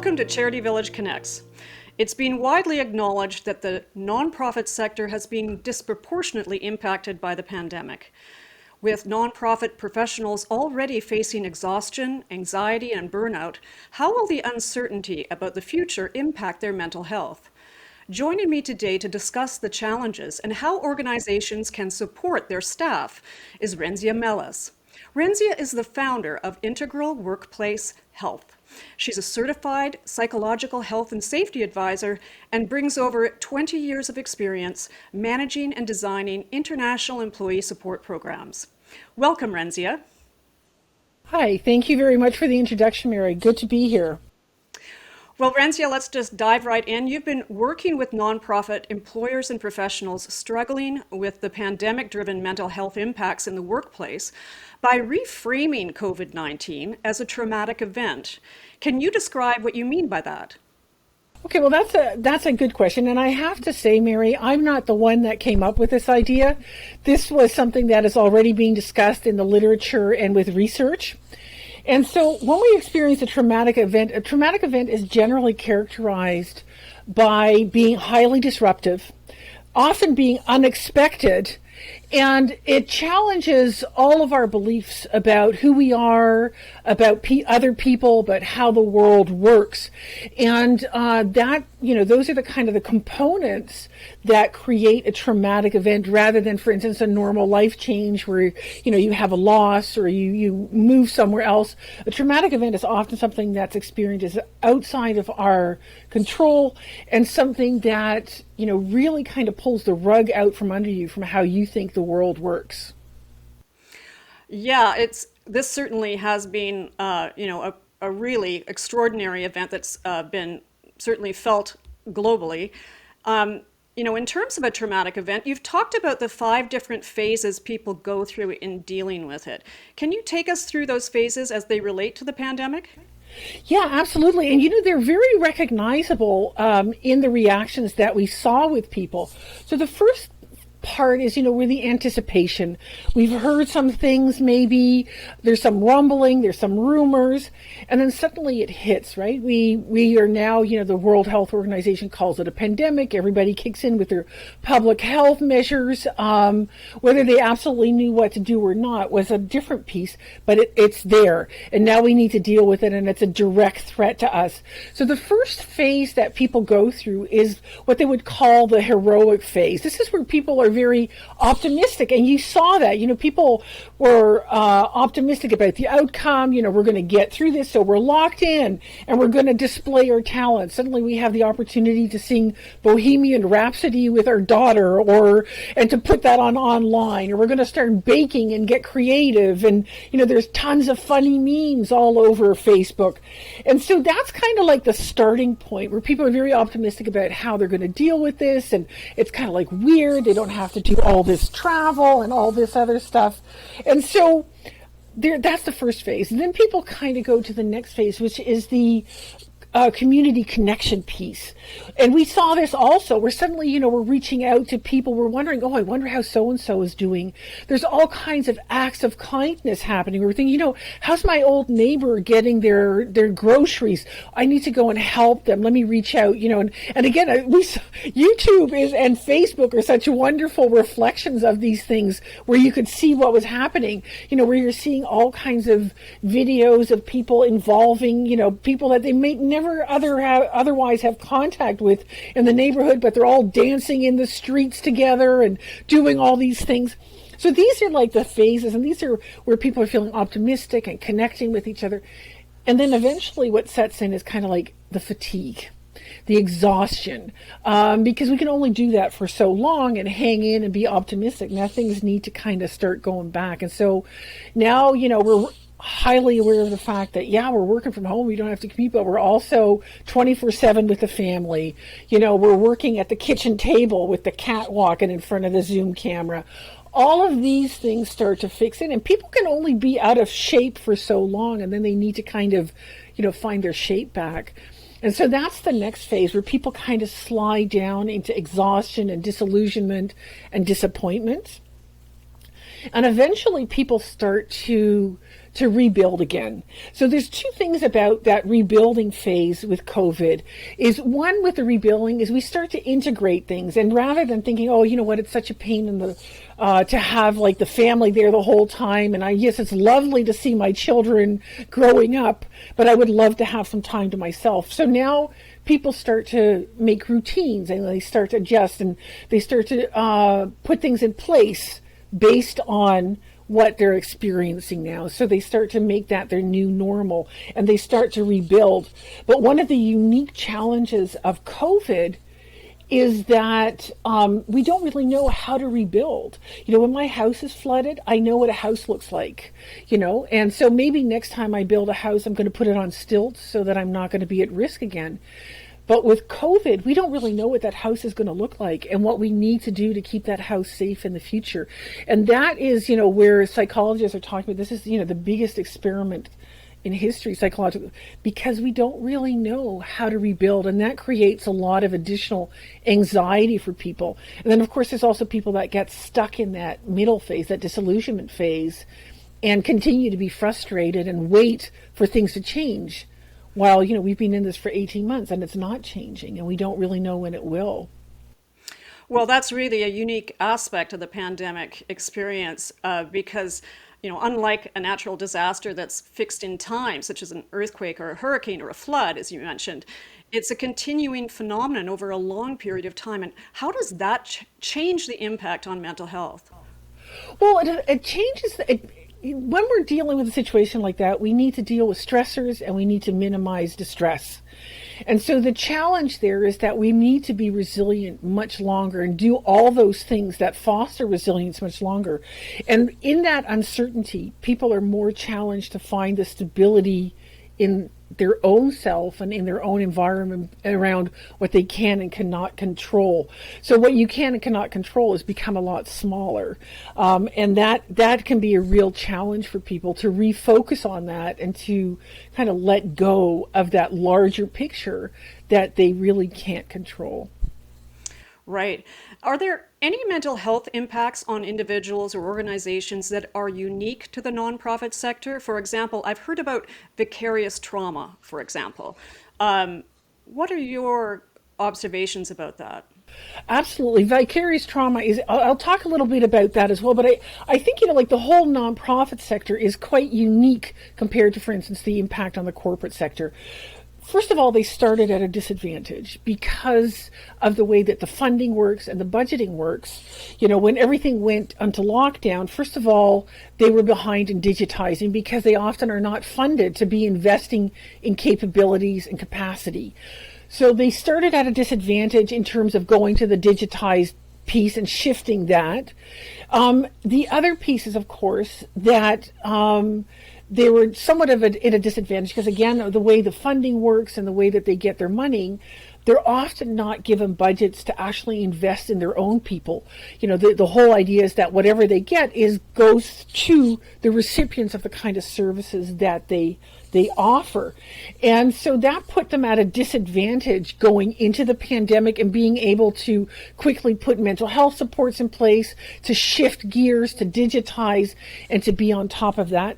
Welcome to CharityVillage Connects. It's been widely acknowledged that the nonprofit sector has been disproportionately impacted by the pandemic. With nonprofit professionals already facing exhaustion, anxiety, and burnout, how will the uncertainty about the future impact their mental health? Joining me today to discuss the challenges and how organizations can support their staff is Rensia Melles. Rensia is the founder of Integral Workplace Health. She's a certified psychological health and safety advisor and brings over 20 years of experience managing and designing international employee support programs. Welcome, Rensia. Hi, thank you very much for the introduction, Mary. Good to be here. Well, Rensia, let's just dive right in. You've been working with nonprofit employers and professionals struggling with the pandemic-driven mental health impacts in the workplace by reframing COVID-19 as a traumatic event. Can you describe what you mean by that? Okay, well, that's a good question. And I have to say, Mary, I'm not the one that came up with this idea. This was something that is already being discussed in the literature and with research. And so when we experience a traumatic event is generally characterized by being highly disruptive, often being unexpected, and it challenges all of our beliefs about who we are, about other people, about how the world works. And those are the kind of the components that create a traumatic event rather than, for instance, a normal life change where, you have a loss or you move somewhere else. A traumatic event is often something that's experienced as outside of our control and something that, really kind of pulls the rug out from under you from how you think the world works. Yeah, this certainly has been, a really extraordinary event that's been certainly felt globally. In terms of a traumatic event, you've talked about the 5 different phases people go through in dealing with it. Can you take us through those phases as they relate to the pandemic? Yeah, absolutely. And, they're very recognizable in the reactions that we saw with people. So the first part is, with the anticipation. We've heard some things, maybe there's some rumbling, there's some rumors, and then suddenly it hits, right? We are now, the World Health Organization calls it a pandemic. Everybody kicks in with their public health measures. Whether they absolutely knew what to do or not was a different piece, but it's there. And now we need to deal with it, and it's a direct threat to us. So the first phase that people go through is what they would call the heroic phase. This is where people are very optimistic, and you saw that people were optimistic about the outcome. We're going to get through this, so we're locked in and we're going to display our talent. Suddenly we have the opportunity to sing Bohemian Rhapsody with our daughter and to put that online, or we're going to start baking and get creative, and there's tons of funny memes all over Facebook. And so that's kind of like the starting point where people are very optimistic about how they're going to deal with this, and it's kind of like weird. They don't have to do all this travel and all this other stuff. And so that's the first phase. And then people kind of go to the next phase, which is the community connection piece. And we saw this also where suddenly, we're reaching out to people. We're wondering, I wonder how so-and-so is doing. There's all kinds of acts of kindness happening. We're thinking, how's my old neighbor getting their groceries? I need to go and help them. Let me reach out, and again, YouTube and Facebook are such wonderful reflections of these things where you could see what was happening, where you're seeing all kinds of videos of people involving, people that they may never otherwise have contact with in the neighborhood, but they're all dancing in the streets together and doing all these things. So these are like the phases, and these are where people are feeling optimistic and connecting with each other. And then eventually what sets in is kind of like the fatigue, the exhaustion, because we can only do that for so long and hang in and be optimistic. Now things need to kind of start going back. And so now, we're highly aware of the fact that, we're working from home, we don't have to commute, but we're also 24/7 with the family. We're working at the kitchen table with the cat walking in front of the Zoom camera. All of these things start to fix in, and people can only be out of shape for so long, and then they need to kind of, find their shape back. And so that's the next phase where people kind of slide down into exhaustion and disillusionment and disappointment. And eventually people start to to rebuild again. So there's two things about that rebuilding phase with COVID. Is one, with the rebuilding, is we start to integrate things, and rather than thinking, oh, you know what, it's such a pain in the to have like the family there the whole time, and yes, it's lovely to see my children growing up, but I would love to have some time to myself. So now people start to make routines, and they start to adjust, and they start to put things in place based on what they're experiencing now. So they start to make that their new normal, and they start to rebuild. But one of the unique challenges of COVID is that we don't really know how to rebuild. You know, when my house is flooded, I know what a house looks like, you know, and so maybe next time I build a house, I'm going to put it on stilts so that I'm not going to be at risk again. But with COVID, we don't really know what that house is going to look like and what we need to do to keep that house safe in the future. And that is, you know, where psychologists are talking about, this is, you know, the biggest experiment in history, psychological, because we don't really know how to rebuild, and that creates a lot of additional anxiety for people. And then, of course, there's also people that get stuck in that middle phase, that disillusionment phase, and continue to be frustrated and wait for things to change. While, you know, we've been in this for 18 months and it's not changing, and we don't really know when it will. Well, that's really a unique aspect of the pandemic experience because, you know, unlike a natural disaster that's fixed in time, such as an earthquake or a hurricane or a flood, as you mentioned, it's a continuing phenomenon over a long period of time. And how does that change the impact on mental health? Well, it changes. When we're dealing with a situation like that, we need to deal with stressors and we need to minimize distress. And so the challenge there is that we need to be resilient much longer and do all those things that foster resilience much longer. And in that uncertainty, people are more challenged to find the stability in their own self and in their own environment around what they can and cannot control. So what you can and cannot control has become a lot smaller. And that can be a real challenge for people to refocus on that and to kind of let go of that larger picture that they really can't control. Right. Are there any mental health impacts on individuals or organizations that are unique to the nonprofit sector? For example, I've heard about vicarious trauma, for example. What are your observations about that? Absolutely. Vicarious trauma is, I'll talk a little bit about that as well, but I think, you know, like the whole nonprofit sector is quite unique compared to, for instance, the impact on the corporate sector. First of all, they started at a disadvantage because of the way that the funding works and the budgeting works. You know, when everything went onto lockdown, first of all, they were behind in digitizing because they often are not funded to be investing in capabilities and capacity. So they started at a disadvantage in terms of going to the digitized piece and shifting that. The other piece is, of course, that they were somewhat of at a disadvantage because, again, the way the funding works and the way that they get their money, they're often not given budgets to actually invest in their own people. You know, the whole idea is that whatever they get goes to the recipients of the kind of services that they offer. And so that put them at a disadvantage going into the pandemic and being able to quickly put mental health supports in place, to shift gears, to digitize, and to be on top of that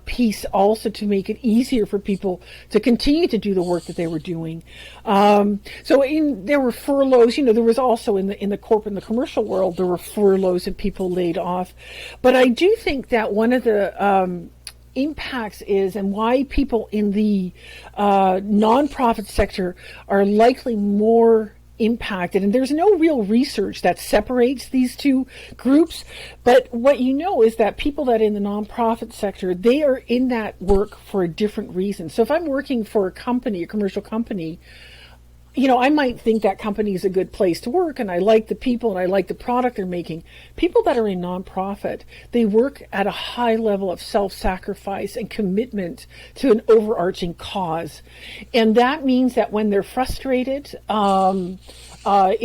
piece also to make it easier for people to continue to do the work that they were doing. There were furloughs. You know, there was also in the corporate and the commercial world, there were furloughs and people laid off. But I do think that one of the impacts is, and why people in the nonprofit sector are likely more impacted, and there's no real research that separates these two groups, but what you know is that people that are in the nonprofit sector, they are in that work for a different reason. So if I'm working for a company, a commercial company, you know, I might think that company is a good place to work and I like the people and I like the product they're making. People that are in nonprofit, they work at a high level of self-sacrifice and commitment to an overarching cause. And that means that when they're frustrated in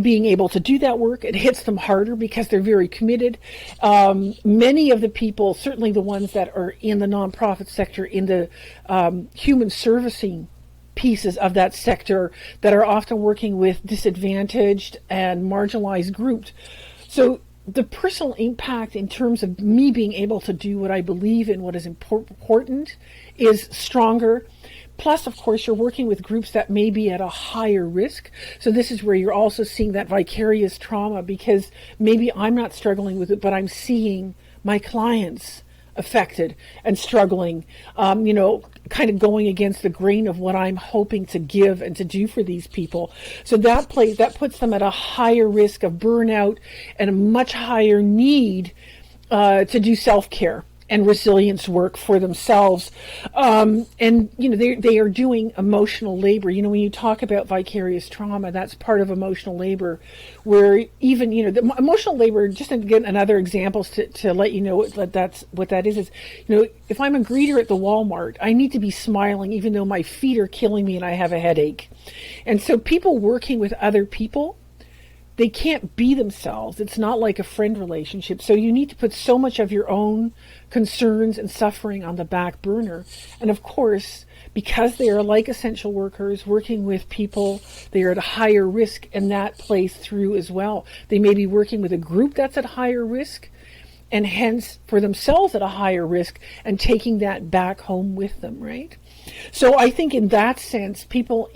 being able to do that work, it hits them harder because they're very committed. Many of the people, certainly the ones that are in the nonprofit sector, in the human servicing pieces of that sector that are often working with disadvantaged and marginalized groups. So the personal impact in terms of me being able to do what I believe in, what is important, is stronger. Plus, of course, you're working with groups that may be at a higher risk. So this is where you're also seeing that vicarious trauma, because maybe I'm not struggling with it, but I'm seeing my clients affected and struggling, kind of going against the grain of what I'm hoping to give and to do for these people. So that puts them at a higher risk of burnout and a much higher need to do self-care and resilience work for themselves. They are doing emotional labor. When you talk about vicarious trauma, that's part of emotional labor, where even, the emotional labor, just to get another examples to let you know what that is, if I'm a greeter at the Walmart, I need to be smiling even though my feet are killing me and I have a headache. And so people working with other people, they can't be themselves. It's not like a friend relationship. So you need to put so much of your own concerns and suffering on the back burner. And of course, because they are like essential workers working with people, they are at a higher risk, and that plays through as well. They may be working with a group that's at higher risk, and hence for themselves at a higher risk, and taking that back home with them, right? So I think in that sense, people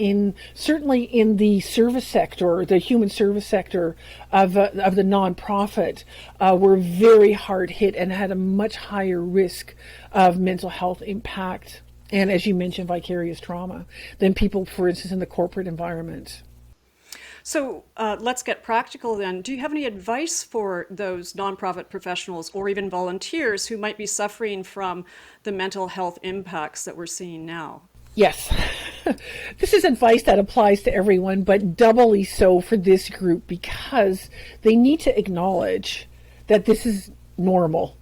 certainly in the service sector, the human service sector of the nonprofit, were very hard hit and had a much higher risk of mental health impact, and as you mentioned, vicarious trauma, than people, for instance, in the corporate environment. So let's get practical then. Do you have any advice for those nonprofit professionals or even volunteers who might be suffering from the mental health impacts that we're seeing now? Yes. This is advice that applies to everyone, but doubly so for this group, because they need to acknowledge that this is normal.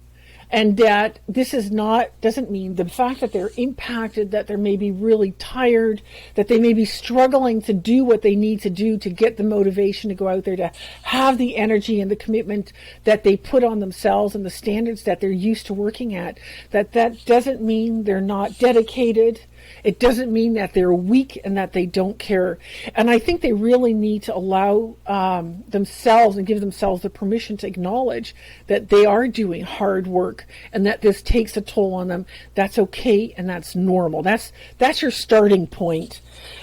And that this doesn't mean the fact that they're impacted, that they may be really tired, that they may be struggling to do what they need to do to get the motivation to go out there, to have the energy and the commitment that they put on themselves and the standards that they're used to working at, that doesn't mean they're not dedicated. It doesn't mean that they're weak and that they don't care. And I think they really need to allow themselves and give themselves the permission to acknowledge that they are doing hard work and that this takes a toll on them. That's okay and that's normal. That's your starting point.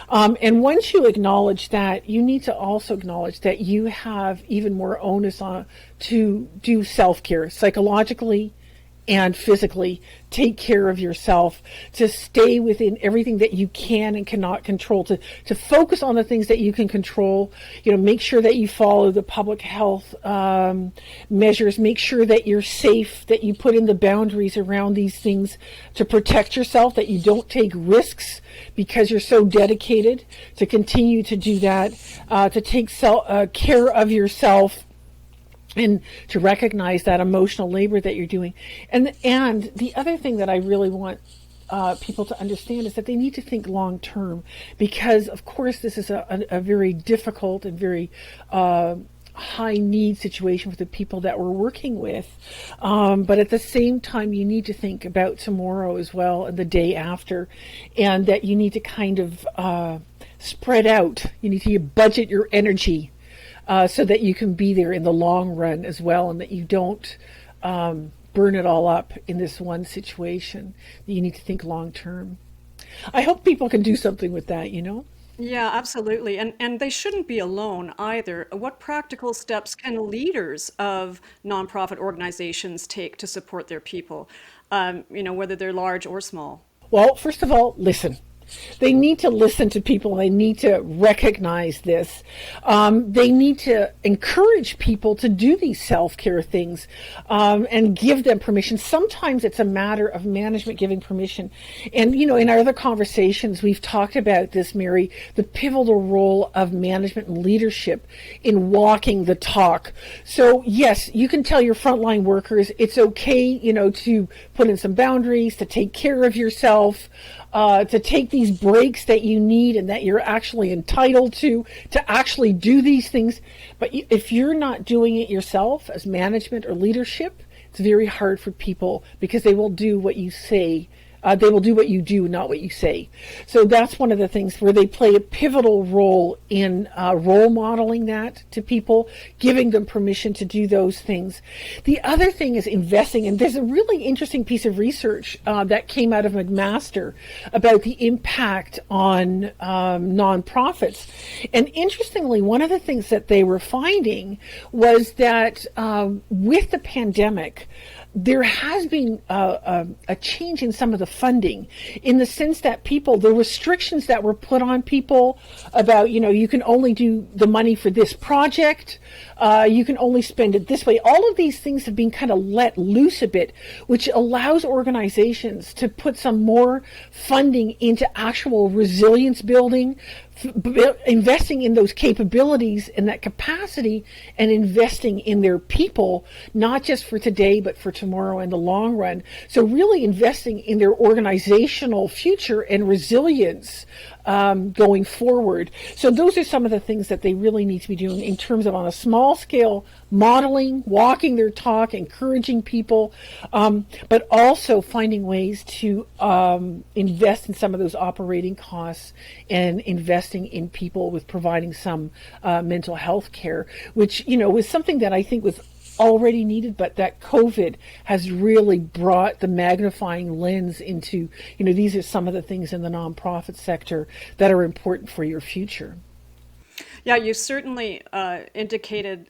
And once you acknowledge that, you need to also acknowledge that you have even more onus to do self-care psychologically and physically. Take care of yourself, to stay within everything that you can and cannot control, to focus on the things that you can control. Make sure that you follow the public health measures, make sure that you're safe, that you put in the boundaries around these things to protect yourself, that you don't take risks because you're so dedicated to continue to do that, to take care of yourself, and to recognize that emotional labor that you're doing. And the other thing that I really want people to understand is that they need to think long term, because of course this is a very difficult and very high need situation for the people that we're working with. But at the same time, you need to think about tomorrow as well and the day after, and that you need to kind of spread out. You need to budget your energy so that you can be there in the long run as well, and that you don't burn it all up in this one situation. You need to think long term. I hope people can do something with that, Yeah, absolutely. And they shouldn't be alone either. What practical steps can leaders of nonprofit organizations take to support their people, whether they're large or small? Well, first of all, listen. They need to listen to people. They need to recognize this. They need to encourage people to do these self-care things and give them permission. Sometimes it's a matter of management giving permission. And, in our other conversations, we've talked about this, Mary, the pivotal role of management and leadership in walking the talk. So, yes, you can tell your frontline workers it's okay, to put in some boundaries, to take care of yourself, to take these breaks that you need and that you're actually entitled to actually do these things. But if you're not doing it yourself as management or leadership, it's very hard for people, because they will do what you say They will do what you do, not what you say. So that's one of the things where they play a pivotal role in role modeling that to people, giving them permission to do those things. The other thing is investing, and there's a really interesting piece of research that came out of McMaster about the impact on nonprofits. And interestingly, one of the things that they were finding was that with the pandemic, there has been a change in some of the funding, in the sense that the restrictions that were put on people about, you can only do the money for this project, you can only spend it this way. All of these things have been kind of let loose a bit, which allows organizations to put some more funding into actual resilience building, investing in those capabilities and that capacity, and investing in their people, not just for today, but for tomorrow and the long run. So really investing in their organizational future and resilience going forward. So those are some of the things that they really need to be doing in terms of, on a small scale, modeling, walking their talk, encouraging people, but also finding ways to invest in some of those operating costs and investing in people with providing some mental health care, which, was something that I think was already needed, but that COVID has really brought the magnifying lens into, these are some of the things in the nonprofit sector that are important for your future. Yeah, you certainly indicated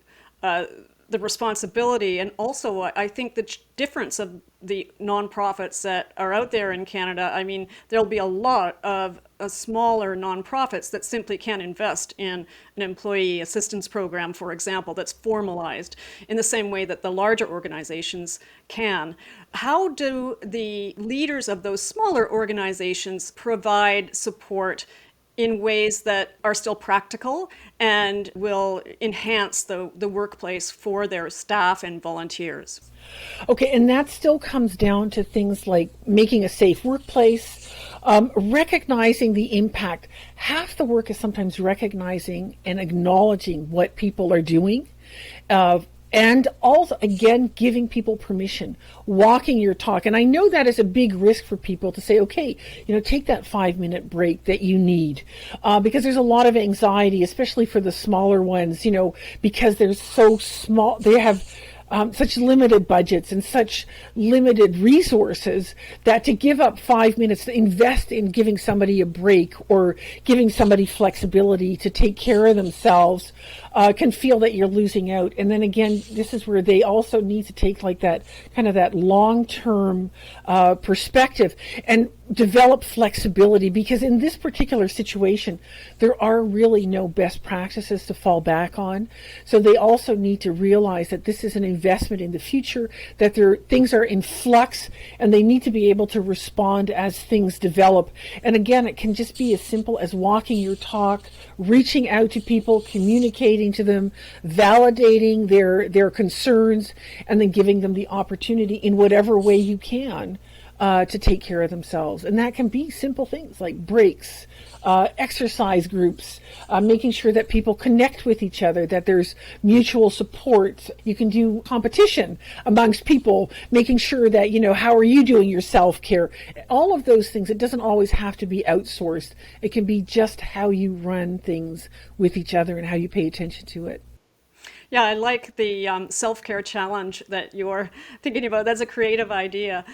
the responsibility, and also I think the difference of the nonprofits that are out there in Canada. I mean, there'll be a lot of smaller nonprofits that simply can't invest in an employee assistance program, for example, that's formalized in the same way that the larger organizations can. How do the leaders of those smaller organizations provide support in ways that are still practical and will enhance the workplace for their staff and volunteers? Okay, and that still comes down to things like making a safe workplace, recognizing the impact. Half the work is sometimes recognizing and acknowledging what people are doing. And also, again, giving people permission, walking your talk. And I know that is a big risk for people to say, okay, take that 5-minute break that you need. Because there's a lot of anxiety, especially for the smaller ones, because they're so small, they have such limited budgets and such limited resources, that to give up 5 minutes to invest in giving somebody a break or giving somebody flexibility to take care of themselves can feel that you're losing out. And then again, this is where they also need to take like that kind of that long-term perspective and develop flexibility, because in this particular situation, there are really no best practices to fall back on. So they also need to realize that this is an investment in the future, that things are in flux, and they need to be able to respond as things develop. And again, it can just be as simple as walking your talk, reaching out to people, communicating to them, validating their concerns, and then giving them the opportunity in whatever way you can to take care of themselves. And that can be simple things like breaks, exercise groups, making sure that people connect with each other, that there's mutual support. You can do competition amongst people, making sure that, how are you doing your self-care? All of those things. It doesn't always have to be outsourced. It can be just how you run things with each other and how you pay attention to it. Yeah, I like the self-care challenge that you're thinking about. That's a creative idea.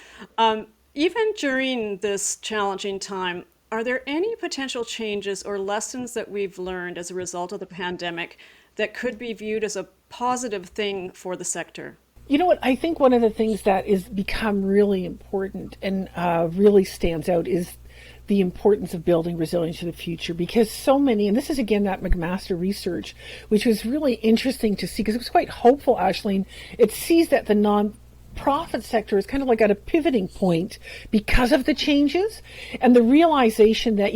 Even during this challenging time, are there any potential changes or lessons that we've learned as a result of the pandemic that could be viewed as a positive thing for the sector? You know what? I think one of the things that has become really important and really stands out is the importance of building resilience for the future, because so many, and this is again that McMaster research, which was really interesting to see, because it was quite hopeful, Ashleen. It sees that the non-profit sector is kind of like at a pivoting point because of the changes and the realization that,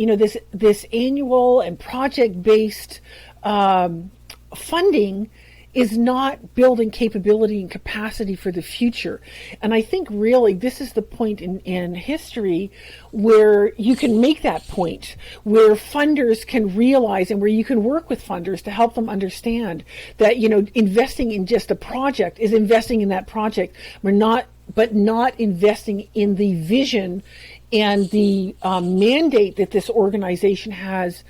this annual and project-based funding is not building capability and capacity for the future. And I think really this is the point in history where you can make that point, where funders can realize and where you can work with funders to help them understand that, investing in just a project is investing in that project. We're not but not investing in the vision and the mandate that this organization has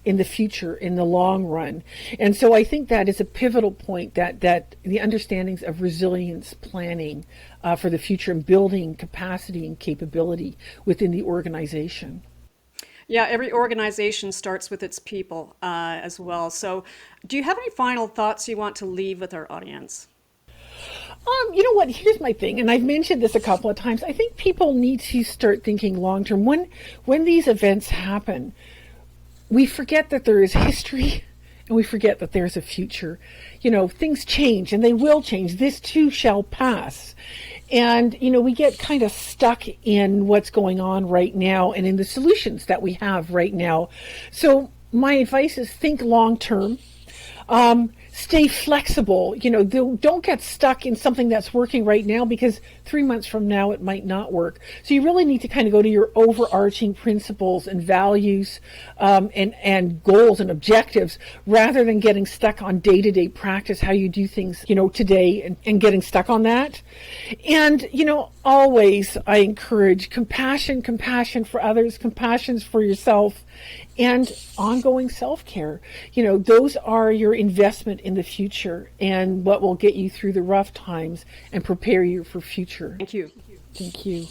in the future, in the long run. And so I think that is a pivotal point, that the understandings of resilience planning for the future and building capacity and capability within the organization. Yeah, every organization starts with its people as well. So, do you have any final thoughts you want to leave with our audience? You know what? Here's my thing, and I've mentioned this a couple of times. I think people need to start thinking long term. When these events happen, we forget that there is history, and we forget that there's a future. You know, things change, and they will change. This too shall pass. And, you know, we get kind of stuck in what's going on right now and in the solutions that we have right now. So my advice is think long term. Stay flexible. You know, don't get stuck in something that's working right now, because 3 months from now it might not work. So you really need to kind of go to your overarching principles and values and goals and objectives, rather than getting stuck on day-to-day practice, how you do things, you know, today, and getting stuck on that. And, you know, always I encourage compassion for others, compassion for yourself, and ongoing self-care. You know, those are your investment in the future and what will get you through the rough times and prepare you for future. Thank you. Thank you.